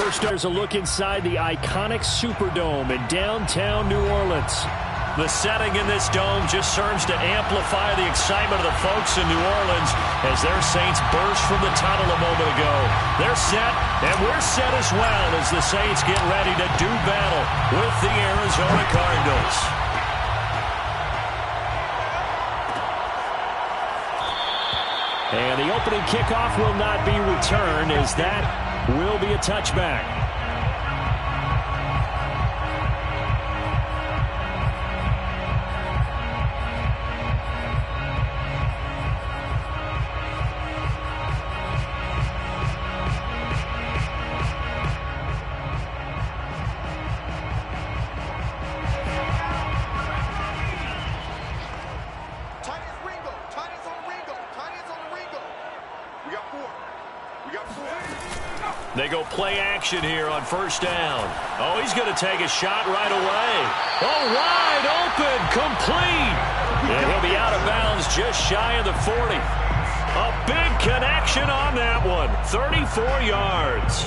first, there's a look inside the iconic Superdome in downtown New Orleans. The setting in this dome just serves to amplify the excitement of the folks in New Orleans as their Saints burst from the tunnel a moment ago. They're set, and we're set as well as the Saints get ready to do battle with the Arizona Cardinals. And the opening kickoff will not be returned as that will be a touchback. They go play action here on first down. Oh, he's going to take a shot right away. Oh, wide open, complete. And he'll be out of bounds just shy of the 40. A big connection on that one. 34 yards.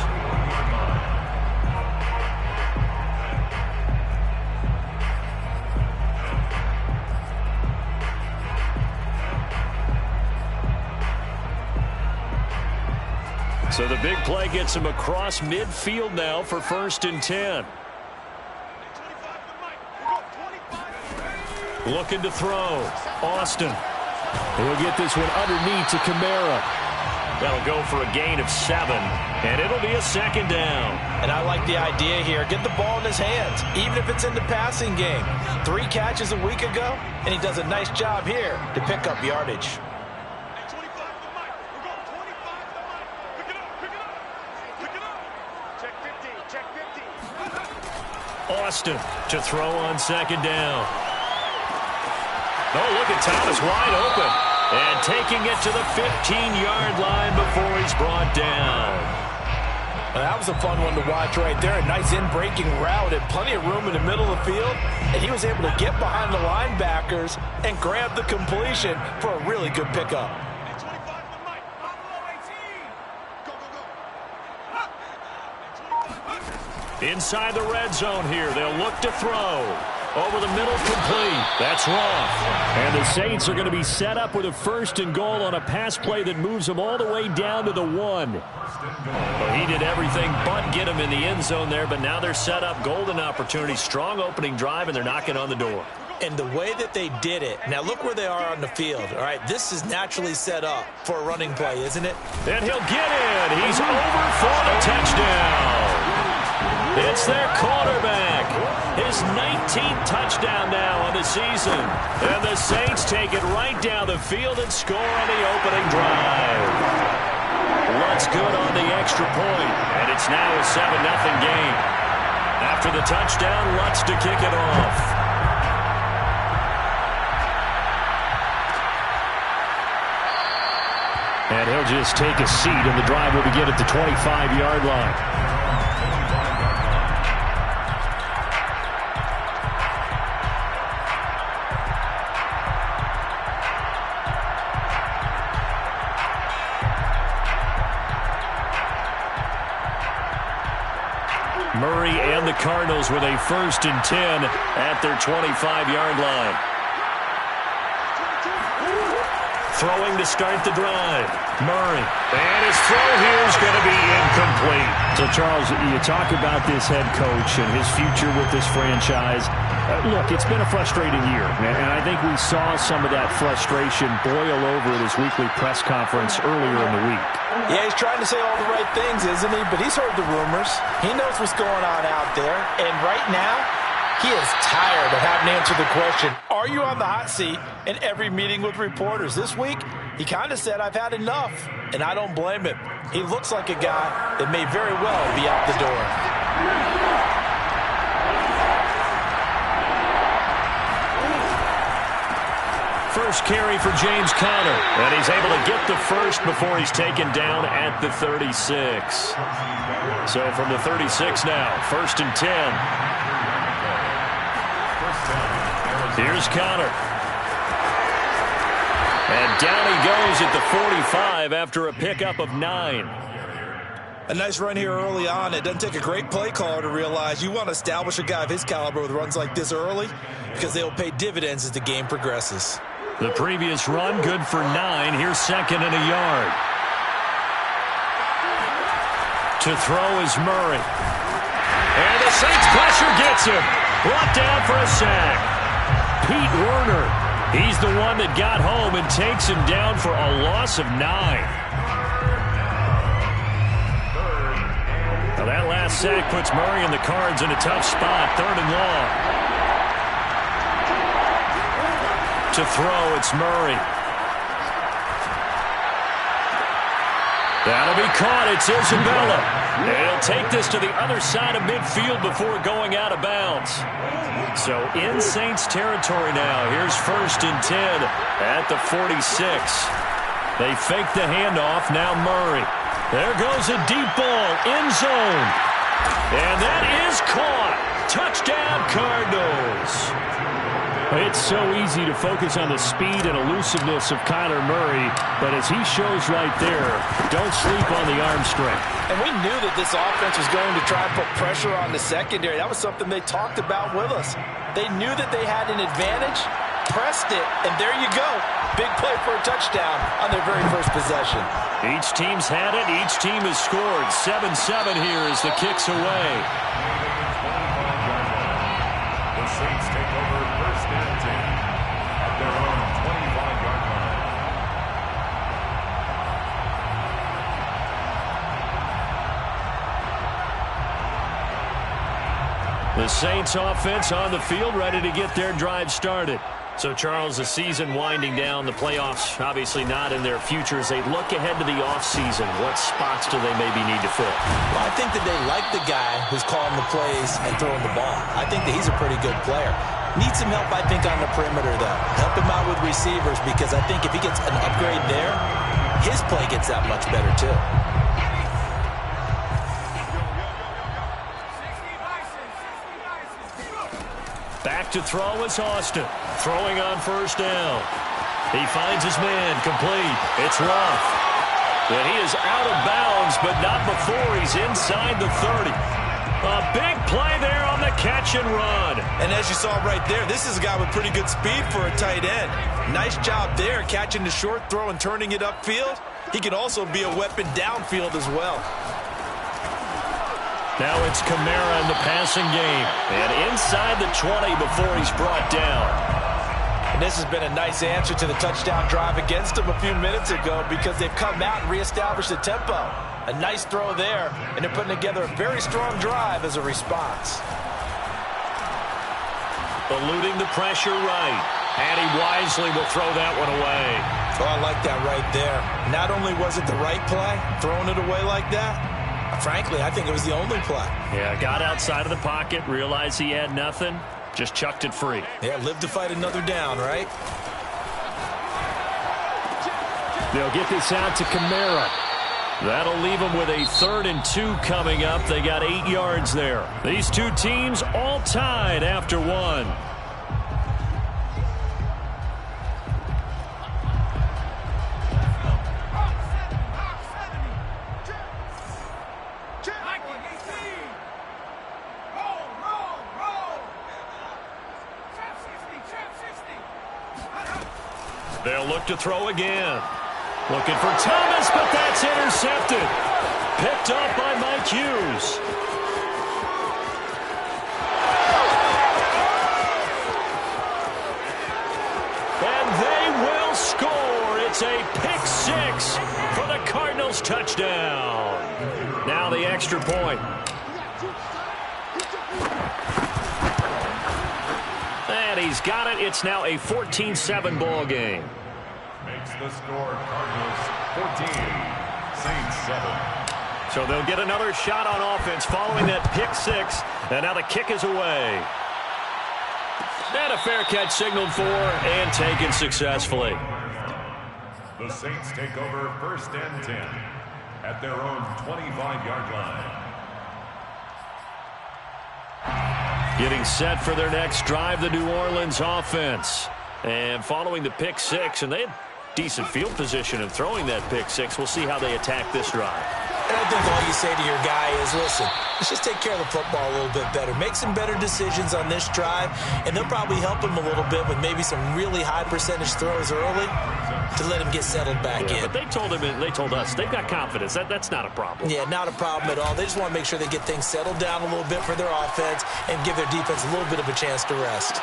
So the big play gets him across midfield now for 1st and 10. Looking to throw. Austin. He'll get this one underneath to Kamara. That'll go for a gain of 7, and it'll be a 2nd down. And I like the idea here. Get the ball in his hands, even if it's in the passing game. 3 catches a week ago, and he does a nice job here to pick up yardage. Austin to throw on 2nd down. Oh, look at Thomas wide open. And taking it to the 15-yard line before he's brought down. Well, that was a fun one to watch right there. A nice in-breaking route and plenty of room in the middle of the field. And he was able to get behind the linebackers and grab the completion for a really good pickup. Inside the red zone here. They'll look to throw. Over the middle, complete. That's wrong. And the Saints are going to be set up with a 1st and goal on a pass play that moves them all the way down to the 1. Well, he did everything but get him in the end zone there, but now they're set up. Golden opportunity. Strong opening drive, and they're knocking on the door. And the way that they did it, now look where they are on the field. All right, this is naturally set up for a running play, isn't it? And he'll get in. He's over for the touchdown. It's their quarterback. His 19th touchdown now on the season. And the Saints take it right down the field and score on the opening drive. Lutt's good on the extra point, and it's now a 7-0 game. After the touchdown, Lutt's to kick it off. And he'll just take a seat, and the drive will begin at the 25-yard line. Murray and the Cardinals with a 1st and 10 at their 25-yard line. Throwing to start the drive. Murray. And his throw here is going to be incomplete. So, Charles, you talk about this head coach and his future with this franchise. Look, it's been a frustrating year, and I think we saw some of that frustration boil over at his weekly press conference earlier in the week. Yeah, he's trying to say all the right things, isn't he? But he's heard the rumors. He knows what's going on out there. And right now, he is tired of having to answer the question, are you on the hot seat, in every meeting with reporters. This week, he kind of said, I've had enough. And I don't blame him. He looks like a guy that may very well be out the door. First carry for James Conner, and he's able to get the first before he's taken down at the 36. So from the 36 now, 1st and 10. Here's Conner. And down he goes at the 45 after a pickup of 9. A nice run here early on. It doesn't take a great play caller to realize you want to establish a guy of his caliber with runs like this early because they'll pay dividends as the game progresses. The previous run, good for 9. Here's second and a yard. To throw is Murray. And the Saints pressure gets him. Brought down for a sack. Pete Werner. He's the one that got home and takes him down for a loss of 9. Now that last sack puts Murray and the Cards in a tough spot. 3rd and long. To throw, it's Murray. That'll be caught. It's Isabella. And he'll take this to the other side of midfield before going out of bounds. So in Saints territory now. Here's 1st and 10 at the 46. They fake the handoff. Now Murray. There goes a deep ball. End zone. And that is caught. Touchdown, Cardinals. It's so easy to focus on the speed and elusiveness of Kyler Murray, but as he shows right there, don't sleep on the arm strength. And we knew that this offense was going to try and put pressure on the secondary. That was something they talked about with us. They knew that they had an advantage, pressed it, and there you go. Big play for a touchdown on their very first possession. Each team's had it. Each team has scored. 7-7 here as the kick's away. The Saints take over 1st and 10 at their own 25-yard line. The Saints offense on the field, ready to get their drive started. So, Charles, the season winding down, the playoffs obviously not in their future. As they look ahead to the offseason, what spots do they maybe need to fill? Well, I think that they like the guy who's calling the plays and throwing the ball. I think that he's a pretty good player. Needs some help, I think, on the perimeter, though. Help him out with receivers because I think if he gets an upgrade there, his play gets that much better, too. Back to throw is Austin. Throwing on 1st down. He finds his man complete. It's Ruff. And he is out of bounds, but not before he's inside the 30. A big play there on the catch and run. And as you saw right there, this is a guy with pretty good speed for a tight end. Nice job there, catching the short throw and turning it upfield. He can also be a weapon downfield as well. Now it's Kamara in the passing game. And inside the 20 before he's brought down. And this has been a nice answer to the touchdown drive against him a few minutes ago because they've come out and reestablished the tempo. A nice throw there, and they're putting together a very strong drive as a response. Eluding the pressure right. And he wisely will throw that one away. Oh, I like that right there. Not only was it the right play, throwing it away like that, frankly, I think it was the only play. Yeah, got outside of the pocket, realized he had nothing, just chucked it free. Yeah, live to fight another down, right? They'll get this out to Kamara. That'll leave them with a 3rd and 2 coming up. They got 8 yards there. These two teams all tied after 1. They'll look to throw again. Looking for Thomas, but that's intercepted. Picked up by Mike Hughes. And they will score. It's a pick 6 for the Cardinals touchdown. Now the extra point. And he's got it. It's now a 14-7 ball game. Makes the score Cardinals 14, Saints 7. So they'll get another shot on offense following that pick 6. And now the kick is away. And a fair catch signaled for and taken successfully. The Saints take over 1st and 10 at their own 25-yard line. Getting set for their next drive, the New Orleans offense. And following the pick 6, and they had decent field position in throwing that pick 6. We'll see how they attack this drive. And I think all you say to your guy is, listen, let's just take care of the football a little bit better. Make some better decisions on this drive, and they'll probably help him a little bit with maybe some really high percentage throws early to let him get settled back in. But they told us they've got confidence. That's not a problem. Yeah, not a problem at all. They just want to make sure they get things settled down a little bit for their offense and give their defense a little bit of a chance to rest.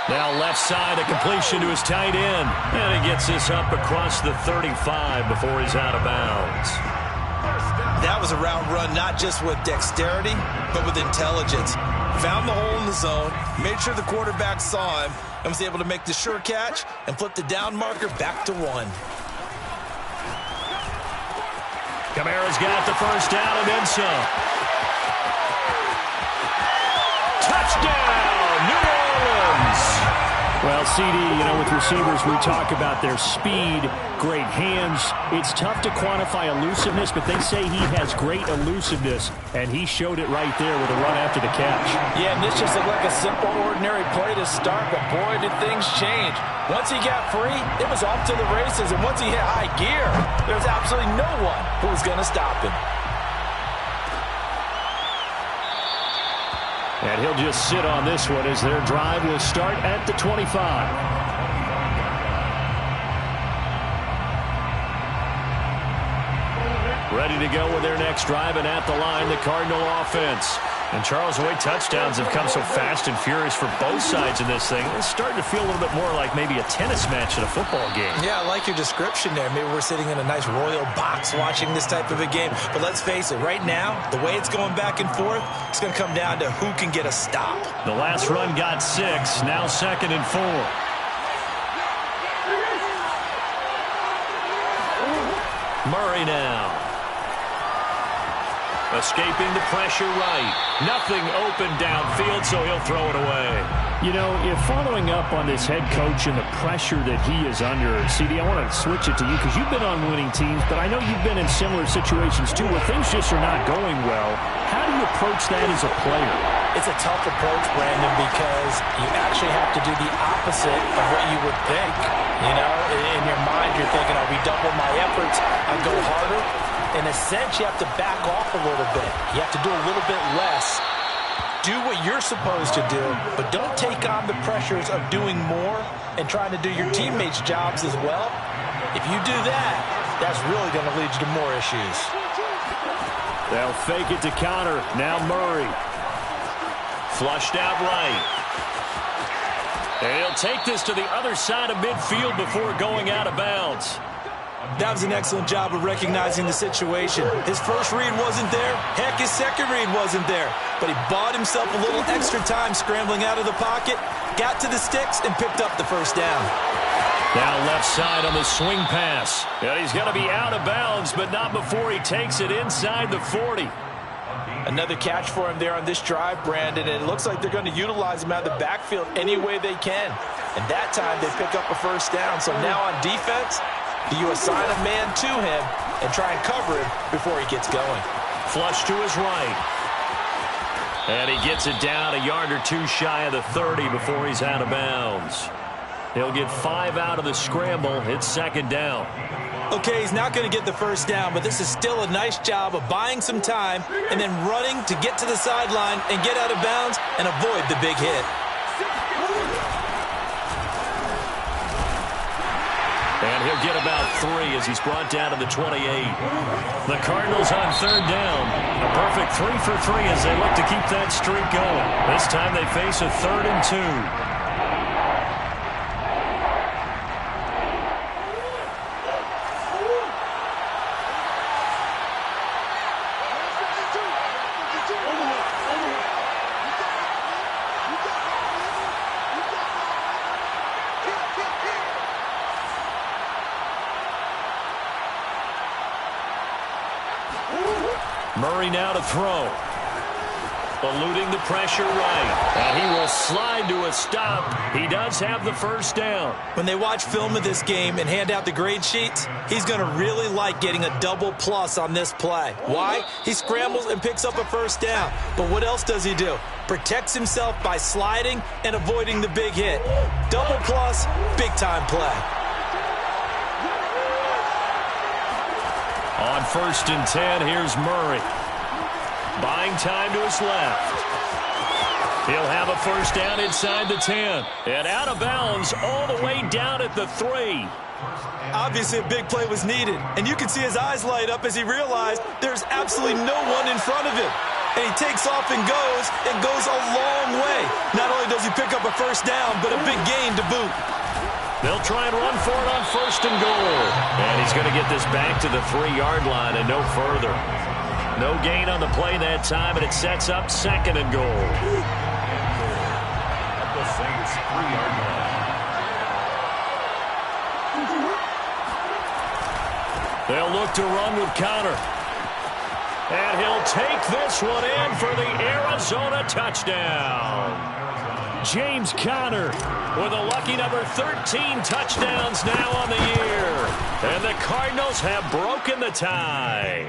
Now left side, a completion to his tight end. And he gets this up across the 35 before he's out of bounds. That was a route run not just with dexterity, but with intelligence. Found the hole in the zone, made sure the quarterback saw him, and was able to make the sure catch and flip the down marker back to 1. Kamara's got the first down and then some. Touchdown, New Orleans! Well, CD, with receivers, we talk about their speed, great hands. It's tough to quantify elusiveness, but they say he has great elusiveness, and he showed it right there with a run after the catch. Yeah, and this just looked like a simple, ordinary play to start, but boy, did things change. Once he got free, it was off to the races, and once he hit high gear, there was absolutely no one who was going to stop him. And he'll just sit on this one as their drive will start at the 25. Ready to go with their next drive, and at the line, the Cardinal offense. And Charles, the way touchdowns have come so fast and furious for both sides in this thing, it's starting to feel a little bit more like maybe a tennis match in a football game. Yeah, I like your description there. Maybe we're sitting in a nice royal box watching this type of a game. But let's face it, right now, the way it's going back and forth, it's going to come down to who can get a stop. The last run got 6, now 2nd and 4. Murray now. Escaping the pressure right. Nothing open downfield, so he'll throw it away. If following up on this head coach and the pressure that he is under, CD, I want to switch it to you because you've been on winning teams, but I know you've been in similar situations too where things just are not going well. How do you approach that as a player? It's a tough approach, Brandon, because you actually have to do the opposite of what you would think. In your mind, you're thinking, I'll redouble my efforts, I'll go harder. In a sense, you have to back off a little bit. You have to do a little bit less. Do what you're supposed to do, but don't take on the pressures of doing more and trying to do your teammates' jobs as well. If you do that, that's really going to lead you to more issues. They'll fake it to counter. Now Murray. Flushed out right. And he'll take this to the other side of midfield before going out of bounds. That was an excellent job of recognizing the situation. His first read wasn't there. Heck, his second read wasn't there. But he bought himself a little extra time scrambling out of the pocket, got to the sticks, and picked up the first down. Now left side on the swing pass. And he's going to be out of bounds, but not before he takes it inside the 40. Another catch for him there on this drive, Brandon, and it looks like they're going to utilize him out of the backfield any way they can. And that time they pick up a first down. So now on defense, do you assign a man to him and try and cover him before he gets going? Flush to his right. And he gets it down a yard or two shy of the 30 before he's out of bounds. He'll get 5 out of the scramble. It's 2nd down. Okay, he's not going to get the first down, but this is still a nice job of buying some time and then running to get to the sideline and get out of bounds and avoid the big hit. And he'll get about 3 as he's brought down to the 28. The Cardinals on 3rd down. A perfect 3 for 3 as they look to keep that streak going. This time they face a 3rd and 2. Murray now to throw. Eluding the pressure right. And he will slide to a stop. He does have the first down. When they watch film of this game and hand out the grade sheets, he's going to really like getting a double plus on this play. Why? He scrambles and picks up a first down. But what else does he do? Protects himself by sliding and avoiding the big hit. Double plus, big time play. On 1st and 10, here's Murray. Buying time to his left. He'll have a first down inside the 10. And out of bounds all the way down at the 3. Obviously, a big play was needed. And you can see his eyes light up as he realized there's absolutely no one in front of him. And he takes off and goes a long way. Not only does he pick up a first down, but a big gain to boot. They'll try and run for it on 1st and goal. And he's going to get this back to the 3-yard line and no further. No gain on the play that time, and it sets up 2nd and goal. At the Saints' 3-yard line. They'll look to run with Conner. And he'll take this one in for the Arizona touchdown. James Conner with a lucky number 13 touchdowns now on the year. And the Cardinals have broken the tie.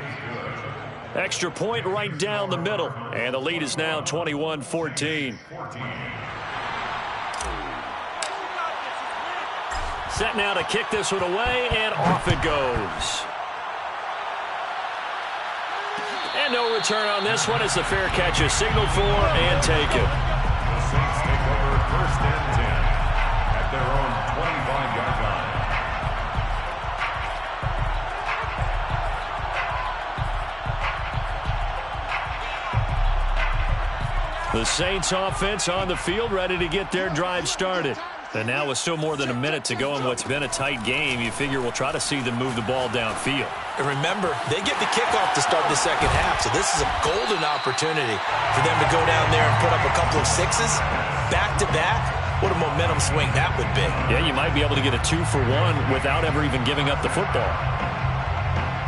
Extra point right down the middle. And the lead is now 21-14. Set now to kick this one away, and off it goes. And no return on this one as the fair catch is signaled for and taken. The Saints take over 1st and 10 at their own 25-yard line. The Saints offense on the field, ready to get their drive started. And now with still more than a minute to go in what's been a tight game, you figure we'll try to see them move the ball downfield. And remember, they get the kickoff to start the second half, so this is a golden opportunity for them to go down there and put up a couple of sixes back-to-back. What a momentum swing that would be. Yeah, you might be able to get a 2-for-1 without ever even giving up the football.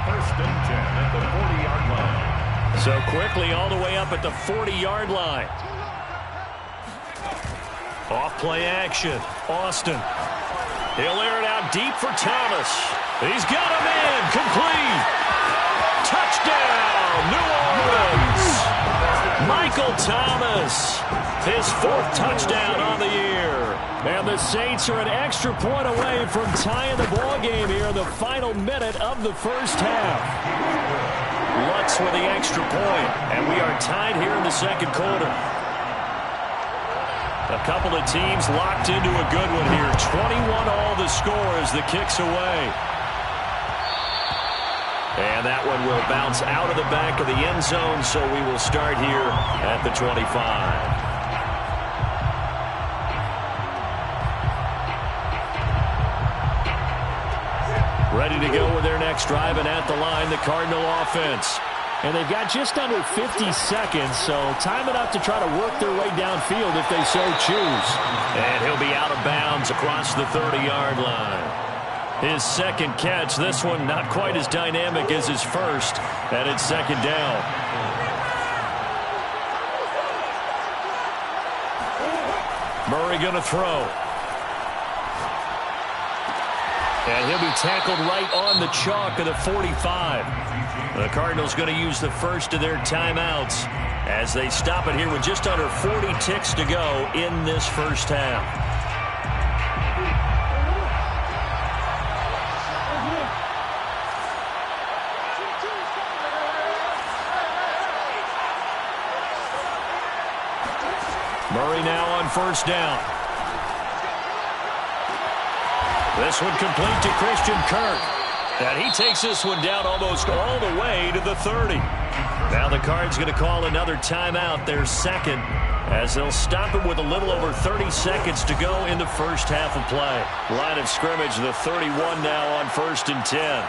1st and 10 at the 40-yard line. So quickly all the way up at the 40-yard line. Off play action. Austin. He'll air it out deep for Thomas. He's got him in. Complete. Touchdown, New Orleans. Michael Thomas. His 4th touchdown on the year. And the Saints are an extra point away from tying the ball game here in the final minute of the first half. Lutz with the extra point. And we are tied here in the second quarter. A couple of teams locked into a good one here. 21 all the score as the kick's away. And that one will bounce out of the back of the end zone, so we will start here at the 25. Ready to go with their next drive, and at the line, the Cardinal offense. And they've got just under 50 seconds, so time enough to try to work their way downfield if they so choose. And he'll be out of bounds across the 30-yard line. His second catch, this one not quite as dynamic as his first, and it's 2nd down. Murray going to throw. And he'll be tackled right on the chalk of the 45. The Cardinals going to use the first of their timeouts as they stop it here with just under 40 ticks to go in this first half. Murray now on 1st down. This one complete to Christian Kirk. And he takes this one down almost all the way to the 30. Now the Cards going to call another timeout, their second, as they'll stop it with a little over 30 seconds to go in the first half of play. Line of scrimmage, the 31 now on 1st and 10.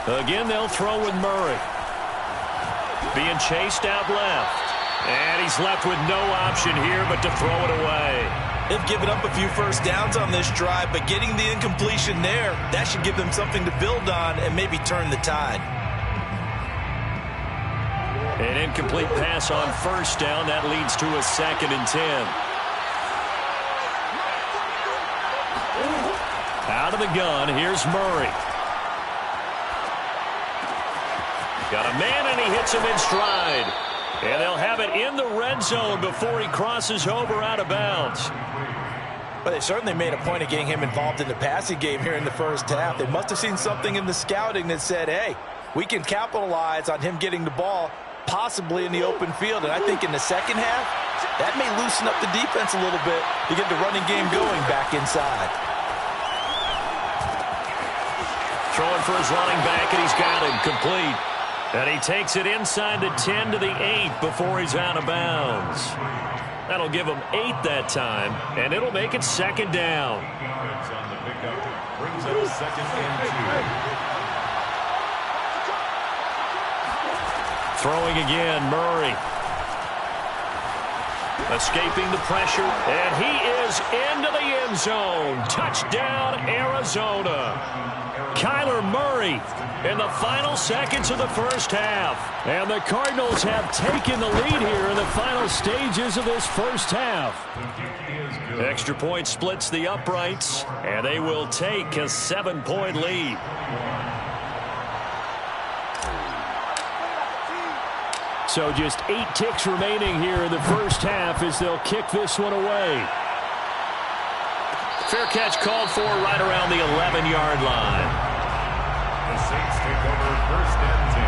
Again, they'll throw with Murray. Being chased out left. And he's left with no option here but to throw it away. They've given up a few first downs on this drive, but getting the incompletion there, that should give them something to build on and maybe turn the tide. An incomplete pass on 1st down. That leads to a 2nd and 10. Out of the gun, here's Murray. Got a man, and he hits him in stride. And they'll have it in the red zone before he crosses over out of bounds. But they certainly made a point of getting him involved in the passing game here in the first half. They must have seen something in the scouting that said, hey, we can capitalize on him getting the ball possibly in the open field. And I think in the second half, that may loosen up the defense a little bit to get the running game going back inside. Throwing for his running back, and he's got him complete. And he takes it inside the 10 to the 8 before he's out of bounds. That'll give him 8 that time, and it'll make it second down. Yards on the pickup brings up second and 2. Throwing again, Murray. Escaping the pressure, and he is into the end zone. Touchdown, Arizona. Kyler Murray in the final seconds of the first half. And the Cardinals have taken the lead here in the final stages of this first half. Extra point splits the uprights, and they will take a 7-point lead. So just 8 ticks remaining here in the first half as they'll kick this one away. Fair catch called for right around the 11-yard line. The Saints take over first and 10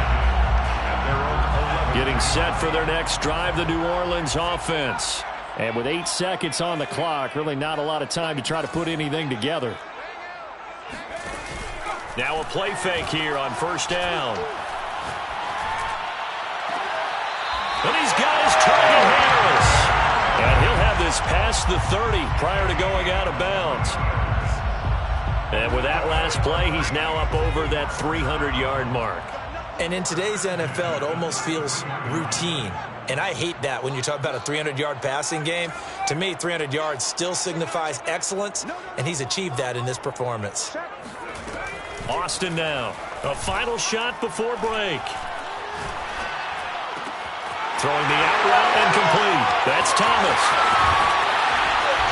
at their own 11. Getting set for their next drive, the New Orleans offense. And with 8 seconds on the clock, really not a lot of time to try to put anything together. Now a play fake here on first down. And he's got his target, Harris. And he'll have this past the 30 prior to going out of bounds. And with that last play, he's now up over that 300-yard mark. And in today's NFL, it almost feels routine. And I hate that when you talk about a 300-yard passing game. To me, 300 yards still signifies excellence, and he's achieved that in this performance. Austin now. A final shot before break. Throwing the out route and complete. That's Thomas.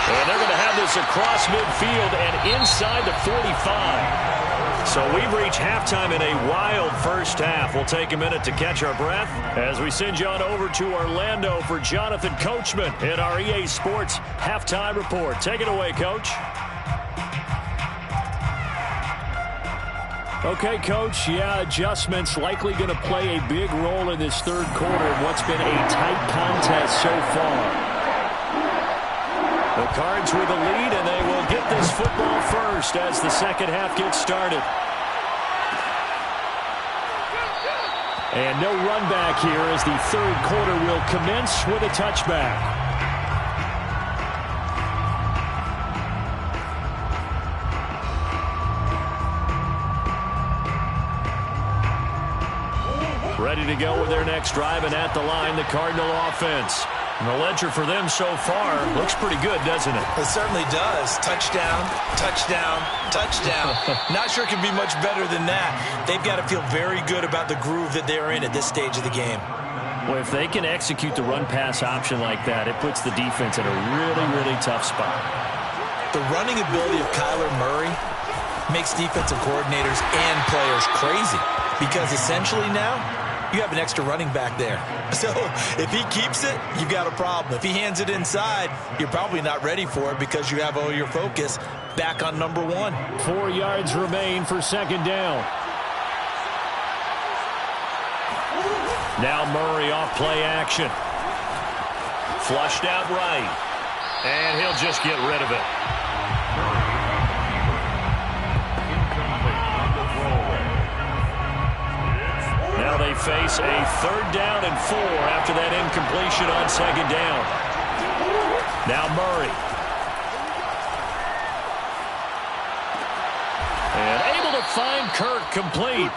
And they're going to have this across midfield and inside the 45. So we've reached halftime in a wild first half. We'll take a minute to catch our breath as we send you on over to Orlando for Jonathan Coachman in our EA Sports Halftime Report. Take it away, Coach. Okay, Coach, yeah, adjustments likely going to play a big role in this third quarter in what's been a tight contest so far. The Cards with the lead, and they will get this football first as the second half gets started. And no run back here as the third quarter will commence with a touchback. Ready to go with their next drive, and at the line, the Cardinal offense. And the ledger for them so far looks pretty good, doesn't it? It certainly does. Touchdown, touchdown, touchdown. Not sure it can be much better than that. They've got to feel very good about the groove that they're in at this stage of the game. Well, if they can execute the run-pass option like that, it puts the defense in a really, really tough spot. The running ability of Kyler Murray makes defensive coordinators and players crazy because essentially now, you have an extra running back there. So if he keeps it, you've got a problem. If he hands it inside, you're probably not ready for it because you have all your focus back on number 1. 4 yards remain for second down. Now Murray off play action. Flushed out right. And he'll just get rid of it. Now they face a 3rd down and 4 after that incompletion on second down. Now Murray. And able to find Kirk complete.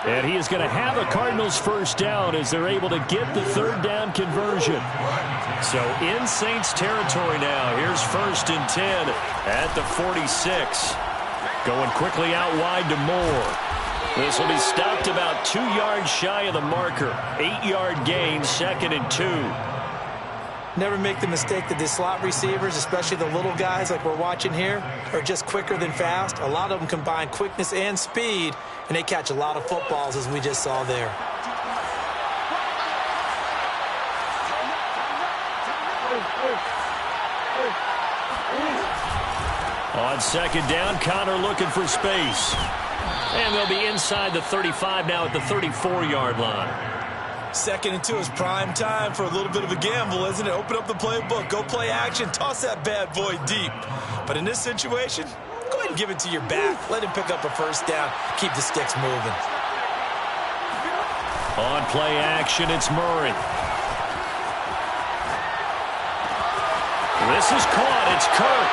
And he is going to have a Cardinals first down as they're able to get the 3rd down conversion. So in Saints territory now. Here's 1st and 10 at the 46. Going quickly out wide to Moore. This will be stopped about 2 yards shy of the marker. 8-yard gain, 2nd and 2. Never make the mistake that the slot receivers, especially the little guys like we're watching here, are just quicker than fast. A lot of them combine quickness and speed, and they catch a lot of footballs as we just saw there. On second down, Connor looking for space. And they'll be inside the 35 now at the 34-yard line. 2nd and 2 is prime time for a little bit of a gamble, isn't it? Open up the playbook, go play action, toss that bad boy deep. But in this situation, go ahead and give it to your back. Let him pick up a first down. Keep the sticks moving. On play action, it's Murray. This is caught. It's Kirk.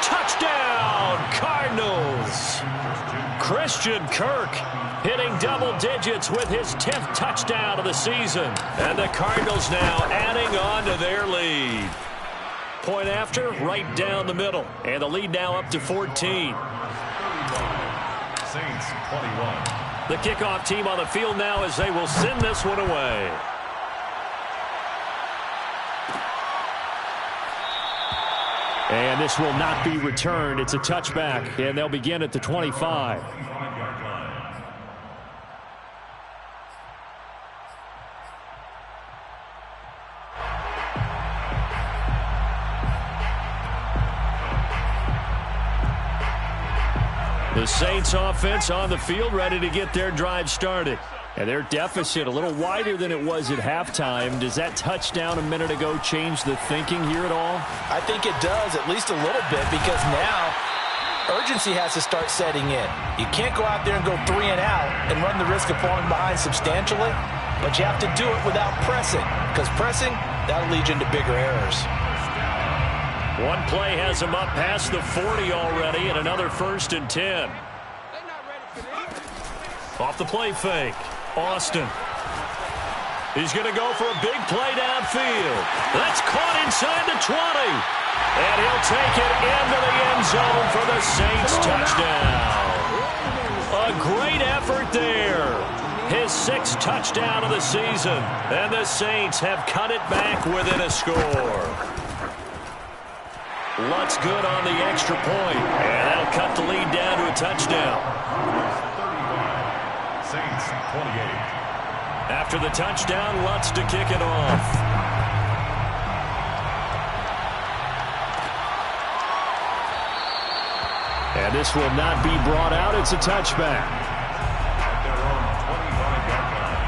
Touchdown, Cardinals. Christian Kirk hitting double digits with his 10th touchdown of the season. And the Cardinals now adding on to their lead. Point after, right down the middle. And the lead now up to 14. Saints 21. The kickoff team on the field now as they will send this one away. And this will not be returned. It's a touchback, and they'll begin at the 25. The Saints offense on the field ready to get their drive started. And their deficit a little wider than it was at halftime. Does that touchdown a minute ago change the thinking here at all? I think it does, at least a little bit, because now urgency has to start setting in. You can't go out there and go 3 and out and run the risk of falling behind substantially, but you have to do it without pressing, because pressing, that'll lead you into bigger errors. One play has him up past the 40 already, and another 1st and 10. Off the play fake. Austin. He's going to go for a big play downfield. That's caught inside the 20. And he'll take it into the end zone for the Saints touchdown. A great effort there. His 6th touchdown of the season. And the Saints have cut it back within a score. Lutz good on the extra point. And that'll cut the lead down to a touchdown. Saints 28. After the touchdown, Lutz to kick it off. And this will not be brought out. It's a touchback. At their own 25-yard line.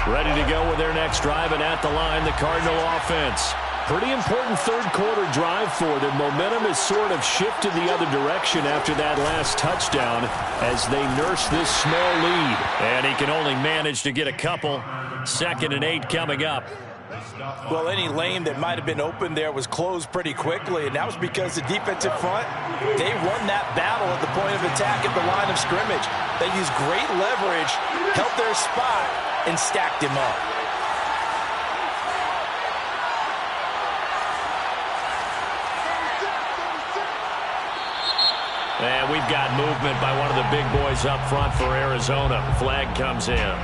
Ready to go with their next drive, and at the line, the Cardinal offense. Pretty important third-quarter drive for them. Momentum has sort of shifted the other direction after that last touchdown as they nurse this small lead. And he can only manage to get a couple. 2nd and 8 coming up. Well, any lane that might have been open there was closed pretty quickly, and that was because the defensive front, they won that battle at the point of attack at the line of scrimmage. They used great leverage, held their spot, and stacked him up. And we've got movement by one of the big boys up front for Arizona. Flag comes in.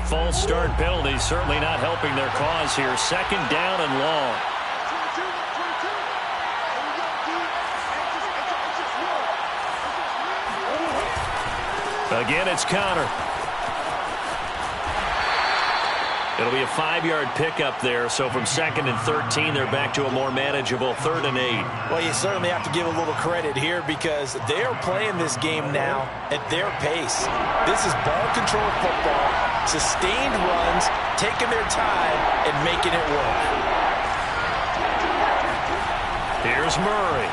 False start penalty certainly not helping their cause here. 2nd down and long. Again, it's Connor. It'll be a 5-yard pickup there, so from 2nd and 13, they're back to a more manageable 3rd and 8. Well, you certainly have to give a little credit here because they are playing this game now at their pace. This is ball control football, sustained runs, taking their time, and making it work. Here's Murray.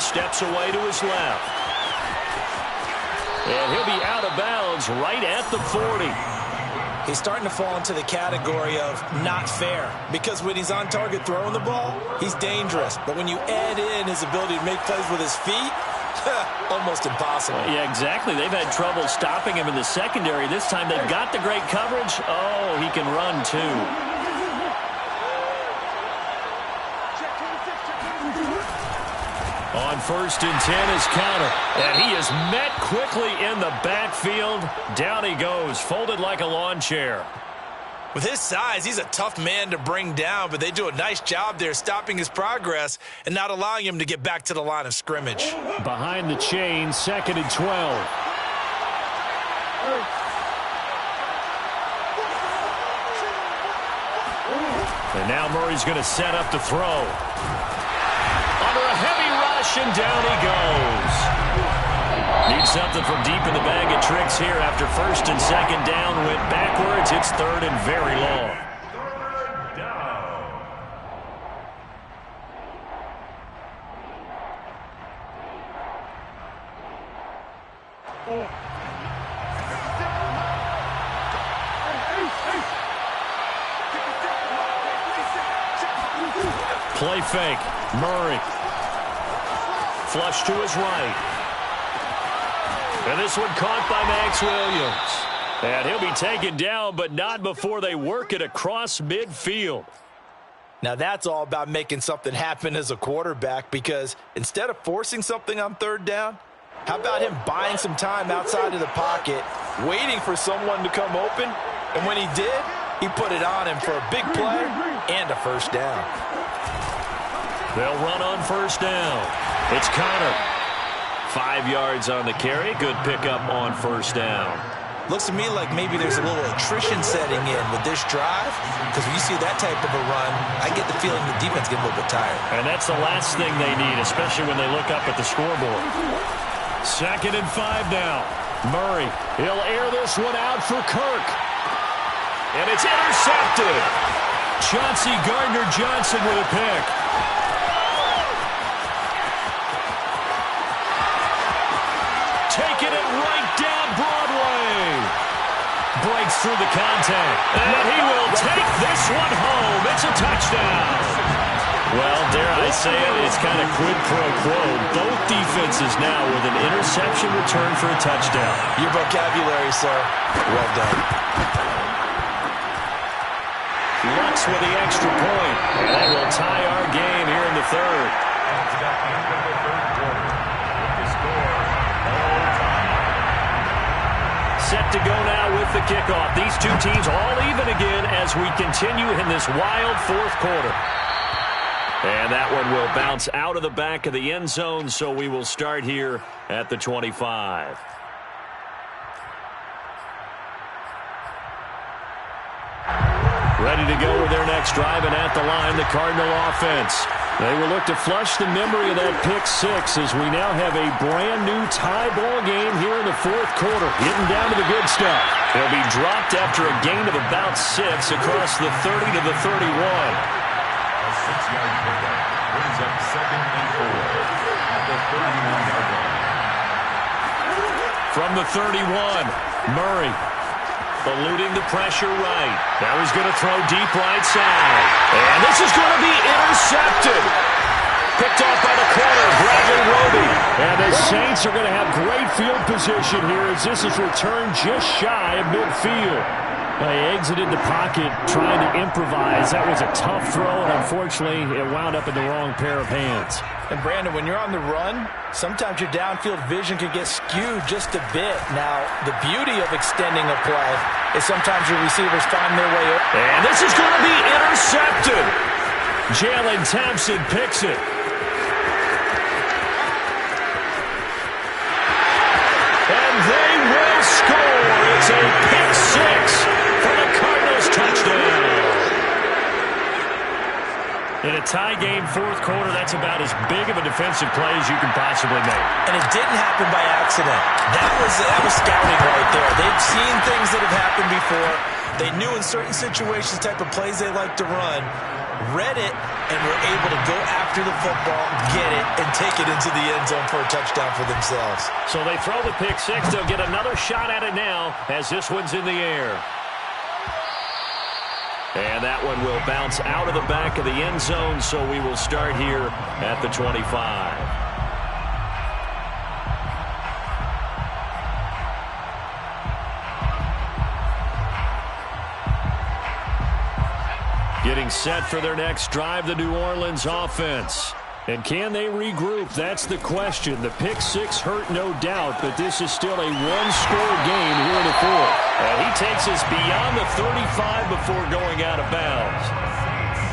Steps away to his left. And he'll be out of bounds right at the 40. He's starting to fall into the category of not fair because when he's on target throwing the ball, he's dangerous. But when you add in his ability to make plays with his feet, almost impossible. Yeah, exactly. They've had trouble stopping him in the secondary. This time they've got the great coverage. Oh, he can run too. On 1st and 10 is counter. And he is met quickly in the backfield. Down he goes, folded like a lawn chair. With his size, he's a tough man to bring down, but they do a nice job there stopping his progress and not allowing him to get back to the line of scrimmage. Behind the chain, 2nd and 12. And now Murray's going to set up to throw. Under a heavy rush, and down he goes. Needs something from deep in the bag of tricks here after 1st and 2nd down. Went backwards. It's 3rd and very long. Play fake. Murray. Flush to his right. And this one caught by Max Williams. And he'll be taken down, but not before they work it across midfield. Now that's all about making something happen as a quarterback, because instead of forcing something on 3rd down, how about him buying some time outside of the pocket, waiting for someone to come open, and when he did, he put it on him for a big play and a 1st down. They'll run on 1st down. It's Connor. 5 yards on the carry. Good pickup on 1st down. Looks to me like maybe there's a little attrition setting in with this drive, because when you see that type of a run, I get the feeling the defense gets a little bit tired. And that's the last thing they need, especially when they look up at the scoreboard. 2nd and 5 now. Murray, he'll air this one out for Kirk. And it's intercepted. Chauncey Gardner-Johnson with a pick. Taking it right down Broadway. Breaks through the contact. And he will take this one home. It's a touchdown. Well, dare I say it, it's kind of quid pro quo. Both defenses now with an interception return for a touchdown. Your vocabulary, sir. Well done. Lux with the extra point. And that will tie our game here in the 3rd. To the end of the 3rd quarter. With the score, Set to go now with the kickoff. These two teams all even again as we continue in this wild 4th quarter. And that one will bounce out of the back of the end zone, so we will start here at the 25. Ready to go with their next drive, and at the line, the Cardinal offense. They will look to flush the memory of that pick 6 as we now have a brand-new tie ball game here in the 4th quarter. Getting down to the good stuff. They'll be dropped after a gain of about 6 across the 30 to the 31. a 6-yard pickup brings up 2nd and 4 at the 31-yard line. From the 31, Murray. Eluding the pressure right. Now he's going to throw deep right side. And this is going to be intercepted. Picked off by the corner, Bradley Roby. And the Saints are going to have great field position here as this is returned just shy of midfield. They exited the pocket trying to improvise. That was a tough throw, and unfortunately, it wound up in the wrong pair of hands. And, Brandon, when you're on the run, sometimes your downfield vision can get skewed just a bit. Now, the beauty of extending a play is sometimes your receivers find their way up. And this is going to be intercepted. Jalen Thompson picks it. And they will score. It's a pick 6 for the Cardinals touchdown. In a tie game 4th quarter, that's about as big of a defensive play as you can possibly make. And it didn't happen by accident. That was scouting right there. They've seen things that have happened before. They knew in certain situations the type of plays they like to run, read it, and were able to go after the football, get it, and take it into the end zone for a touchdown for themselves. So they throw the pick 6. They'll get another shot at it now as this one's in the air. And that one will bounce out of the back of the end zone, so we will start here at the 25. Getting set for their next drive, the New Orleans offense. And can they regroup? That's the question. The pick six hurt, no doubt, but this is still a one-score game here in the fourth. And he takes us beyond the 35 before going out of bounds.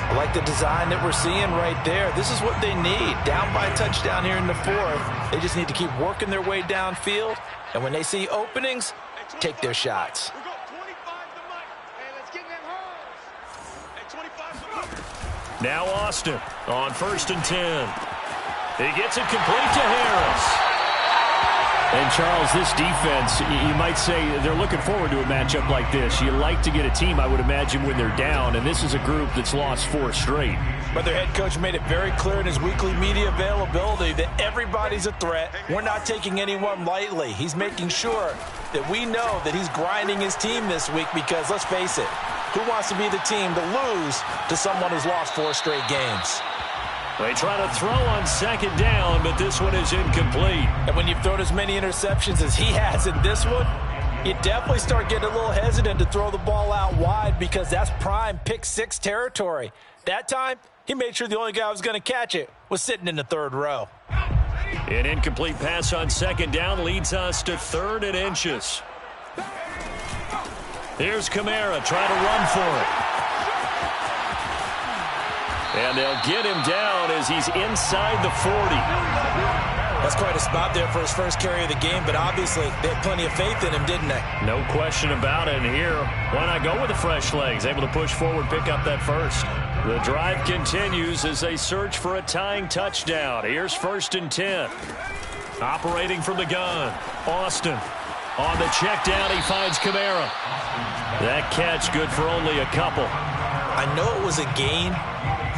I like the design that we're seeing right there. This is what they need. Down by a touchdown here in the fourth. They just need to keep working their way downfield. And when they see openings, take their shots. Now Austin on 1st and 10. He gets it complete to Harris. And, Charles, this defense, you might say they're looking forward to a matchup like this. You like to get a team, I would imagine, when they're down, and this is a group that's lost 4 straight. But their head coach made it very clear in his weekly media availability that everybody's a threat. We're not taking anyone lightly. He's making sure that we know that he's grinding his team this week because, let's face it, who wants to be the team to lose to someone who's lost 4 straight games? They try to throw on 2nd down, but this one is incomplete. And when you've thrown as many interceptions as he has in this one, you definitely start getting a little hesitant to throw the ball out wide because that's prime pick 6 territory. That time, he made sure the only guy who was going to catch it was sitting in the 3rd row. An incomplete pass on 2nd down leads us to 3rd and inches. Here's Kamara trying to run for it. And they'll get him down as he's inside the 40. That's quite a spot there for his first carry of the game, but obviously they had plenty of faith in him, didn't they? No question about it. And here, why not go with the fresh legs? Able to push forward, pick up that first. The drive continues as they search for a tying touchdown. Here's 1st and 10. Operating from the gun. Austin on the check down. He finds Kamara. That catch good for only a couple. I know it was a gain,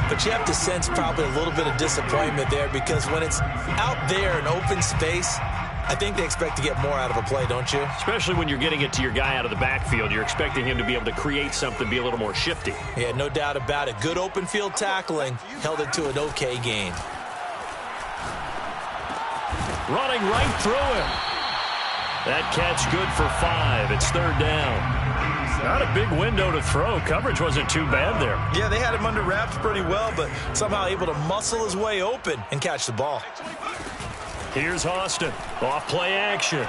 but you have to sense probably a little bit of disappointment there because when it's out there in open space, I think they expect to get more out of a play, don't you? Especially when you're getting it to your guy out of the backfield. You're expecting him to be able to create something, be a little more shifty. Yeah, no doubt about it. Good open field tackling held it to an okay gain. Running right through him. That catch good for 5. It's 3rd down. Not a big window to throw. Coverage wasn't too bad there. Yeah, they had him under wraps pretty well, but somehow able to muscle his way open and catch the ball. Here's Austin. Off play action.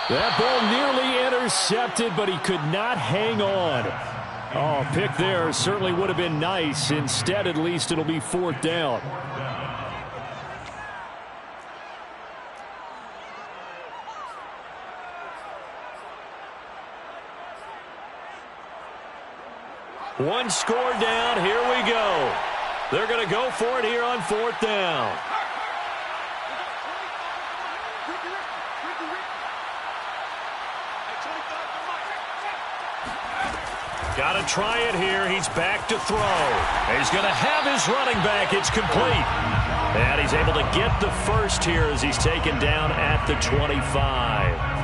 That ball nearly intercepted, but he could not hang on. Oh, pick there certainly would have been nice. Instead, at least, it'll be 4th down. One score down. Here we go. They're going to go for it here on 4th down. Got to try it here. He's back to throw. He's going to have his running back. It's complete. And he's able to get the first here as he's taken down at the 25.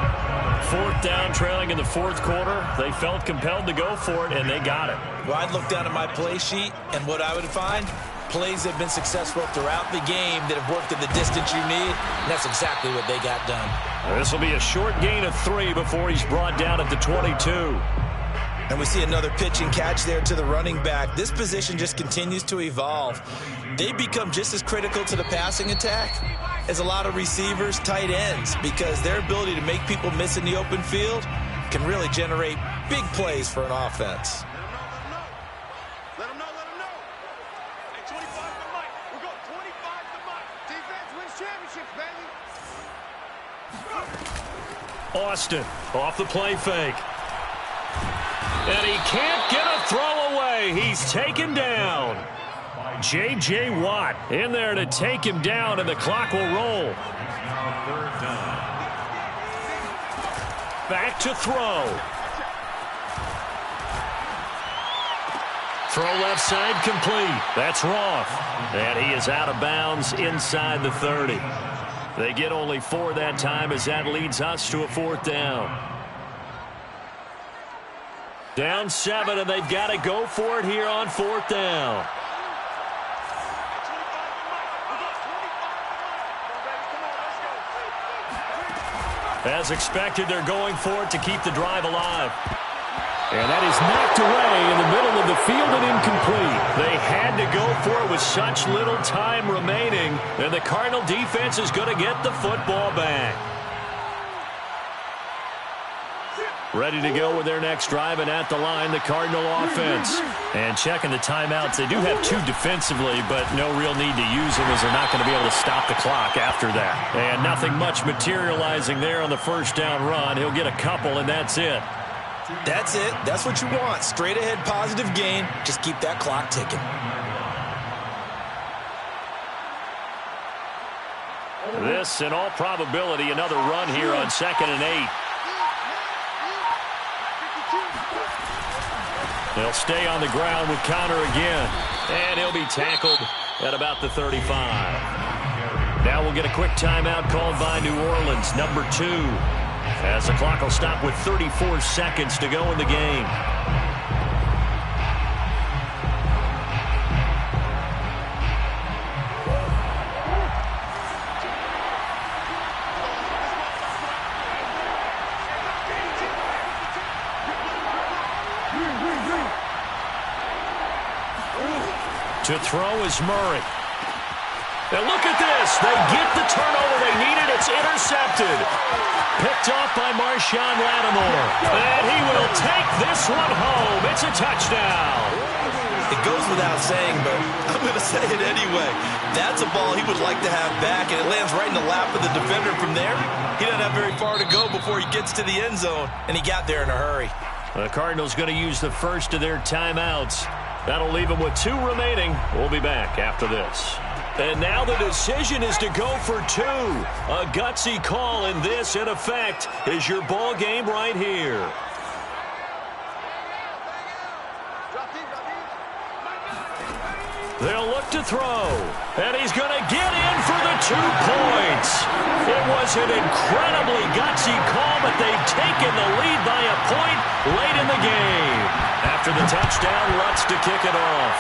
4th down, trailing in the 4th quarter. They felt compelled to go for it, and they got it. Well, I'd look down at my play sheet, and what I would find, plays that have been successful throughout the game that have worked at the distance you need, and that's exactly what they got done. This will be a short gain of 3 before he's brought down at the 22. And we see another pitch and catch there to the running back. This position just continues to evolve. They become just as critical to the passing attack as a lot of receivers, tight ends, because their ability to make people miss in the open field can really generate big plays for an offense. Let them know. Hey, 25 to Mike. We're going 25 to Mike. Defense wins championships, baby. Austin off the play fake. And he can't get a throw away. He's taken down. J.J. Watt in there to take him down, and the clock will roll. Now 3rd down. Back to throw. Throw left side complete. That's Roth. And he is out of bounds inside the 30. They get only 4 that time as that leads us to a 4th down. Down 7, and they've got to go for it here on 4th down. As expected, they're going for it to keep the drive alive. And that is knocked away in the middle of the field and incomplete. They had to go for it with such little time remaining. And the Cardinal defense is going to get the football back. Ready to go with their next drive, and at the line, the Cardinal offense. And checking the timeouts, they do have 2 defensively, but no real need to use them as they're not going to be able to stop the clock after that. And nothing much materializing there on the first down run. He'll get a couple, and that's it. That's it. That's what you want. Straight ahead positive gain. Just keep that clock ticking. This, in all probability, another run here on 2nd and 8. They'll stay on the ground with Connor again. And he'll be tackled at about the 35. Now we'll get a quick timeout called by New Orleans, number 2. As the clock will stop with 34 seconds to go in the game. To throw is Murray. And look at this. They get the turnover they needed. It's intercepted. Picked off by Marshawn Lattimore. And he will take this one home. It's a touchdown. It goes without saying, but I'm going to say it anyway. That's a ball he would like to have back, and it lands right in the lap of the defender. From there, he doesn't have very far to go before he gets to the end zone, and he got there in a hurry. The Cardinals going to use the first of their timeouts. That'll leave them with 2 remaining. We'll be back after this. And now the decision is to go for 2. A gutsy call, and this, in effect, is your ball game right here. They'll look to throw, and he's going to get in for the 2 points. It was an incredibly gutsy call, but they've taken the lead by a point late in the game. After the touchdown, Lutz to kick it off.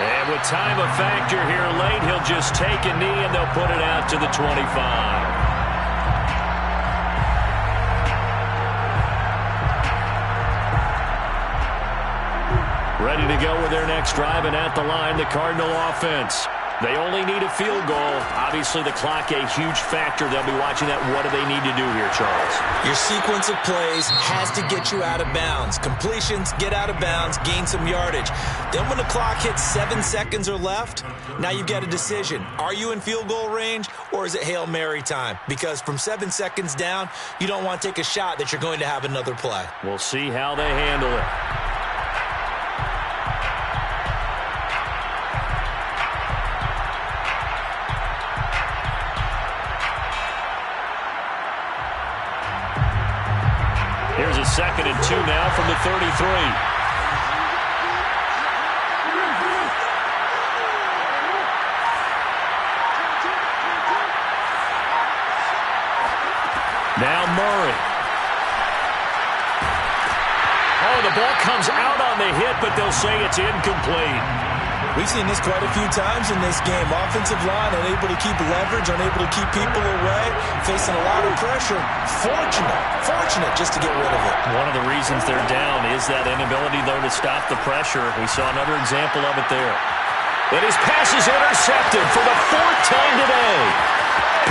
And with time a factor here late, he'll just take a knee, and they'll put it out to the 25. Ready to go with their next drive, and at the line, the Cardinal offense. They only need a field goal. Obviously, the clock a huge factor. They'll be watching that. What do they need to do here, Charles? Your sequence of plays has to get you out of bounds. Completions, get out of bounds, gain some yardage. Then when the clock hits 7 seconds or left, now you've got a decision. Are you in field goal range, or is it Hail Mary time? Because from 7 seconds down, you don't want to take a shot that you're going to have another play. We'll see how they handle it. Here's a 2nd and 2 now from the 33. Now Murray. Oh, the ball comes out on the hit, but they'll say it's incomplete. We've seen this quite a few times in this game. Offensive line unable to keep leverage, unable to keep people away, facing a lot of pressure. Fortunate just to get rid of it. One of the reasons they're down is that inability, though, to stop the pressure. We saw another example of it there. And his pass is intercepted for the 4th time today.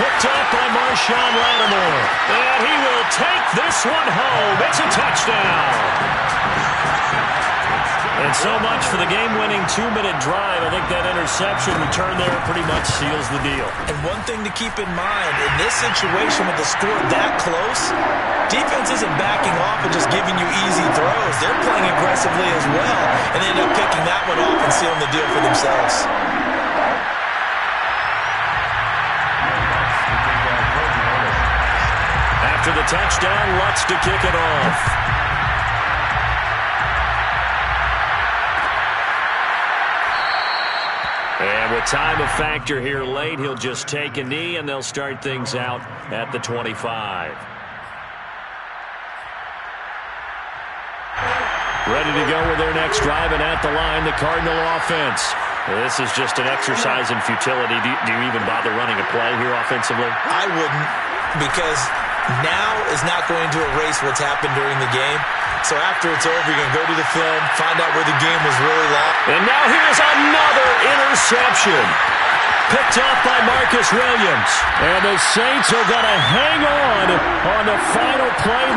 Picked up by Marshawn Lattimore. And he will take this one home. It's a touchdown. And so much for the game-winning 2-minute drive. I think that interception return there pretty much seals the deal. And one thing to keep in mind, in this situation with the score that close, defense isn't backing off and just giving you easy throws. They're playing aggressively as well, and they end up picking that one off and sealing the deal for themselves. After the touchdown, Lutz to kick it off. And with time a factor here late, he'll just take a knee, and they'll start things out at the 25. Ready to go with their next drive, and at the line, the Cardinal offense. This is just an exercise in futility. Do you even bother running a play here offensively? I wouldn't, because now is not going to erase what's happened during the game. So after it's over, you're going to go to the film, find out where the game was really lost. And now here's another interception. Picked off by Marcus Williams. And the Saints are going to hang on the final play.